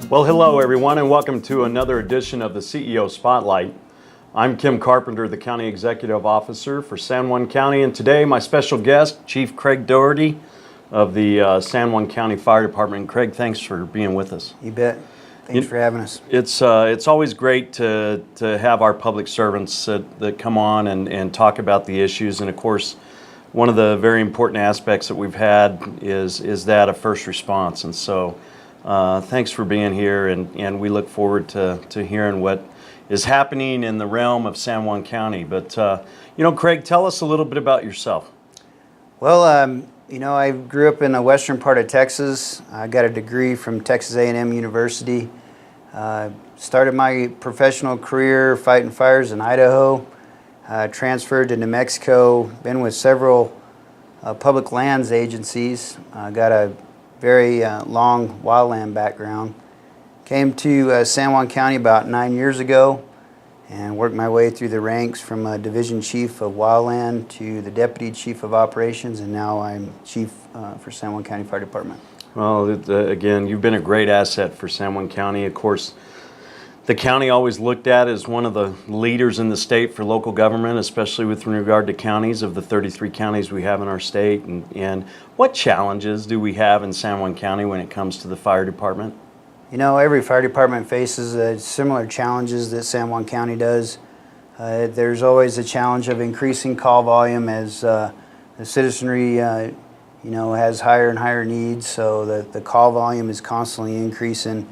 Well, hello everyone, and welcome to another edition of the CEO Spotlight. I'm Kim Carpenter, the County Executive Officer for San Juan County, and today my special guest, Chief Craig Daugherty of the San Juan County Fire Department. Craig, thanks for being with us. You bet. Thanks for having us. It's always great to have our public servants that come on and talk about the issues, and of course, one of the very important aspects that we've had is that of first response, and so thanks for being here, and we look forward to hearing what is happening in the realm of San Juan County. But, Craig, tell us a little bit about yourself. Well, I grew up in the western part of Texas. I got a degree from Texas A&M University. Started my professional career fighting fires in Idaho. Transferred to New Mexico. Been with several public lands agencies. Got a very long wildland background. Came to San Juan County about 9 years ago and worked my way through the ranks from a Division Chief of Wildland to the Deputy Chief of Operations, and now I'm Chief for San Juan County Fire Department. Well, again, you've been a great asset for San Juan County. Of course, the county always looked at as one of the leaders in the state for local government, especially with regard to counties, of the 33 counties we have in our state. And what challenges do we have in San Juan County when it comes to the fire department? You know, every fire department faces similar challenges that San Juan County does. There's always a challenge of increasing call volume as the citizenry has higher and higher needs, so the call volume is constantly increasing.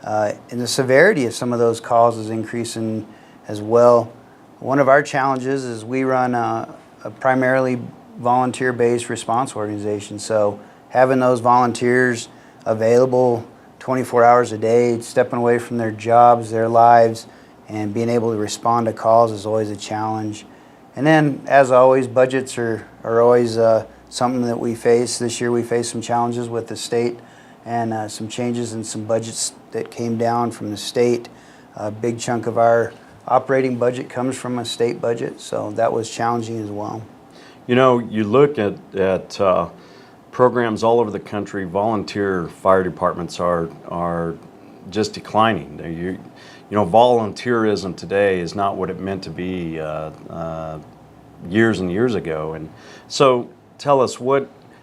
And the severity of some of those calls is increasing as well. One of our challenges is we run a primarily volunteer-based response organization, so having those volunteers available 24 hours a day, stepping away from their jobs, their lives, and being able to respond to calls is always a challenge. And then, as always, budgets are always something that we face. This year we faced some challenges with the state and some changes in some budgets that came down from the state. A big chunk of our operating budget comes from a state budget, so that was challenging as well. You know, you look at programs all over the country, volunteer fire departments are just declining. Volunteerism today is not what it meant to be years and years ago. And so tell us,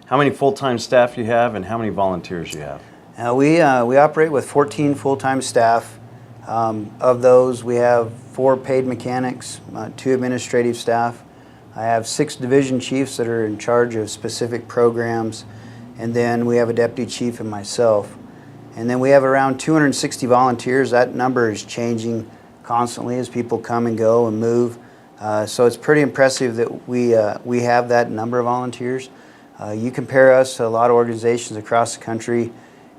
how many full-time staff you have and how many volunteers you have? We operate with 14 full-time staff. Of those, we have 4 paid mechanics, 2 administrative staff. I have 6 division chiefs that are in charge of specific programs, and then we have a deputy chief and myself. And then we have around 260 volunteers. That number is changing constantly as people come and go and move. So it's pretty impressive that we have that number of volunteers. You compare us to a lot of organizations across the country,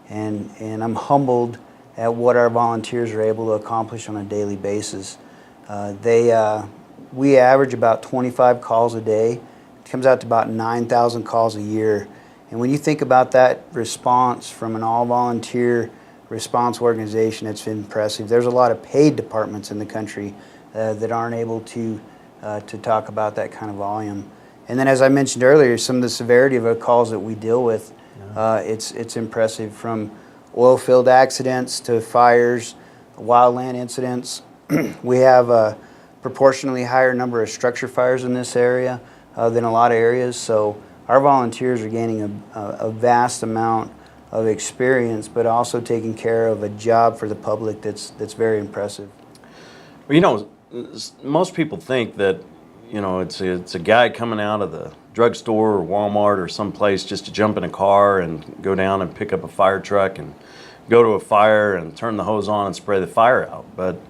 and I'm humbled at what our volunteers are able to accomplish on a daily basis. We average about 25 calls a day. It comes out to about 9,000 calls a year. And when you think about that response from an all-volunteer response organization, it's impressive. There's a lot of paid departments in the country that aren't able to talk about that kind of volume. And then, as I mentioned earlier, some of the severity of the calls that we deal with, it's impressive, from oil field accidents to fires, wildland incidents. We have a proportionally higher number of structure fires in this area than a lot of areas, so our volunteers are gaining a vast amount of experience, but also taking care of a job for the public that's very impressive. Well, most people think that it's a guy coming out of the drugstore or Walmart or someplace just to jump in a car and go down and pick up a fire truck and go to a fire and turn the hose on and spray the fire out. But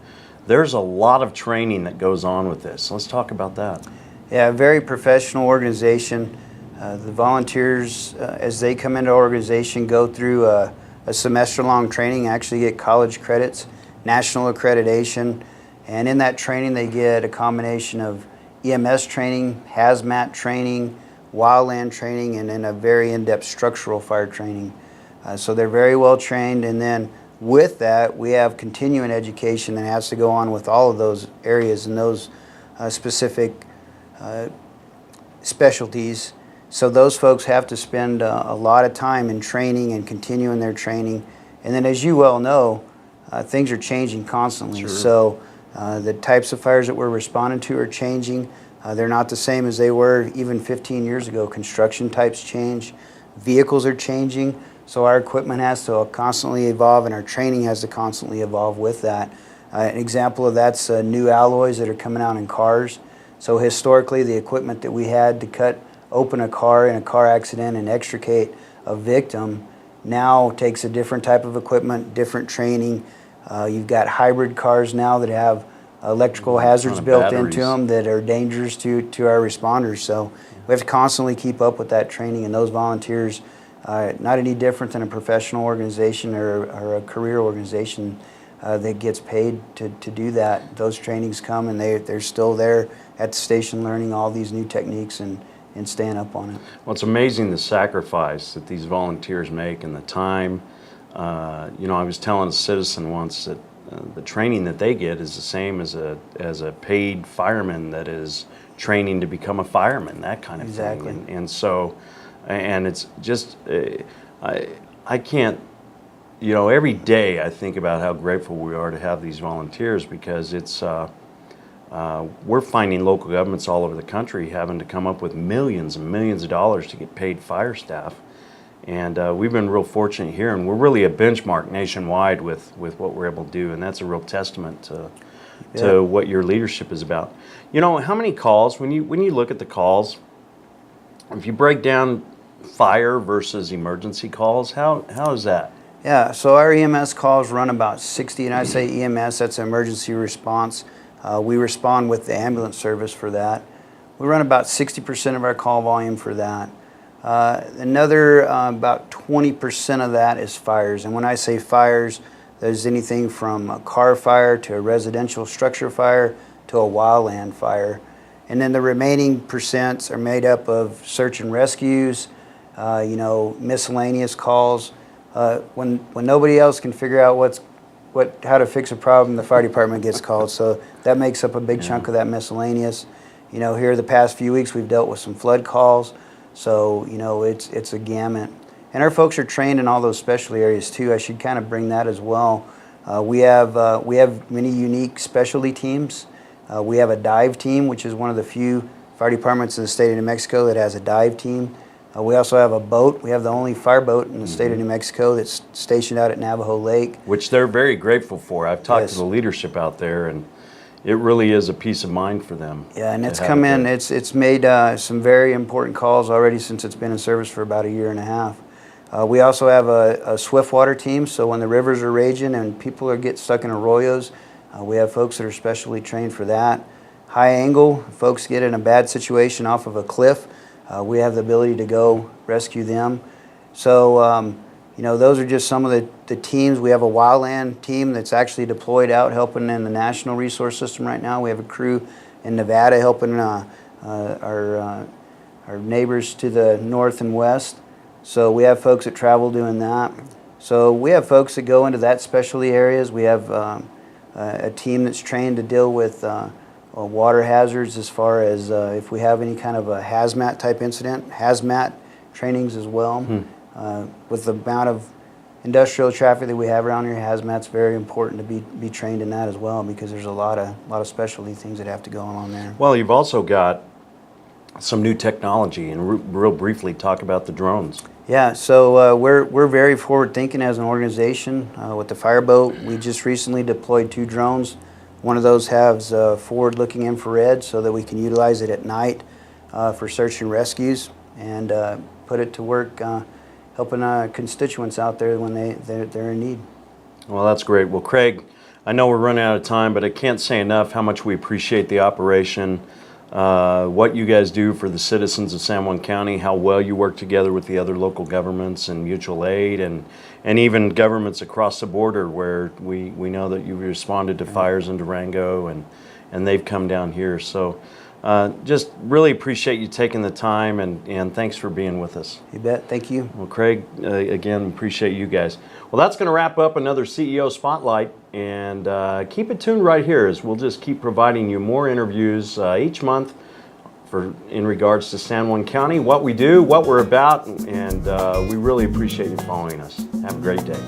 there's a lot of training that goes on with this. Let's talk about that. Yeah, a very professional organization. The volunteers, as they come into our organization, go through a semester-long training, actually get college credits, national accreditation, and in that training they get a combination of EMS training, hazmat training, wildland training, and then a very in-depth structural fire training. So they're very well trained, and then with that we have continuing education that has to go on with all of those areas and those specific specialties. So those folks have to spend a lot of time in training and continuing their training, And then, as you well know, things are changing constantly. Sure. So the types of fires that we're responding to are changing. They're not the same as they were even 15 years ago. Construction types change, vehicles are changing, so our equipment has to constantly evolve, and our training has to constantly evolve with that. An example of that's new alloys that are coming out in cars. So historically, the equipment that we had to cut open a car in a car accident and extricate a victim now takes a different type of equipment, different training. You've got hybrid cars now that have electrical hazards built into them that are dangerous to our responders. So we have to constantly keep up with that training, and those volunteers, not any different than a professional organization or a career organization that gets paid to do that. Those trainings come, and they're still there at the station learning all these new techniques and staying up on it. Well, it's amazing the sacrifice that these volunteers make and the time. You know, I was telling a citizen once that the training that they get is the same as a paid fireman that is training to become a fireman, that kind of Exactly. thing. And so, and it's just, I can't, you know, every day I think about how grateful we are to have these volunteers, because it's, we're finding local governments all over the country having to come up with millions and millions of dollars to get paid fire staff. And we've been real fortunate here, and we're really a benchmark nationwide with what we're able to do, and that's a real testament to what your leadership is about. You know, how many calls, when you look at the calls, if you break down fire versus emergency calls, how is that? Yeah, so our EMS calls run about 60, and I say EMS, that's emergency response. We respond with the ambulance service for that. We run about 60% of our call volume for that. Another about 20% of that is fires. And when I say fires, there's anything from a car fire to a residential structure fire to a wildland fire. And then the remaining percents are made up of search and rescues, you know, miscellaneous calls. When nobody else can figure out how to fix a problem, the fire department gets called. So that makes up a big chunk of that miscellaneous. You know, here the past few weeks we've dealt with some flood calls. So, you know, it's a gamut. And our folks are trained in all those specialty areas too. I should kind of bring that as well. We have many unique specialty teams. We have a dive team, which is one of the few fire departments in the state of New Mexico that has a dive team. We also have a boat. We have the only fireboat in the state of New Mexico that's stationed out at Navajo Lake. Which they're very grateful for. I've talked to the leadership out there, and it really is a peace of mind for them. Yeah, and it's come in, it's made some very important calls already since it's been in service for about a year and a half. We also have a swift water team, so when the rivers are raging and people get stuck in arroyos, we have folks that are specially trained for that. High angle, folks get in a bad situation off of a cliff, we have the ability to go rescue them. So, you know, those are just some of the teams. We have a wildland team that's actually deployed out helping in the national resource system right now. We have a crew in Nevada helping our neighbors to the north and west. So we have folks that travel doing that. So we have folks that go into that specialty areas. We have a team that's trained to deal with water hazards as far as if we have any kind of a hazmat type incident, hazmat trainings as well. With the amount of industrial traffic that we have around here, hazmat's very important to be trained in that as well, because there's a lot of specialty things that have to go on there. Well, you've also got some new technology, and real briefly talk about the drones. Yeah, so we're very forward thinking as an organization. With the fireboat, we just recently deployed 2 drones. One of those has forward looking infrared so that we can utilize it at night for search and rescues, and put it to work helping constituents out there when they're in need. Well, that's great. Well, Craig, I know we're running out of time, but I can't say enough how much we appreciate the operation, what you guys do for the citizens of San Juan County, how well you work together with the other local governments and mutual aid, and even governments across the border, where we know that you responded to fires in Durango, and they've come down here. So just really appreciate you taking the time, and thanks for being with us. You bet. Thank you. Well, Craig, again, appreciate you guys. Well, that's going to wrap up another CEO Spotlight, and keep it tuned right here, as we'll just keep providing you more interviews each month in regards to San Juan County, what we do, what we're about, and we really appreciate you following us. Have a great day.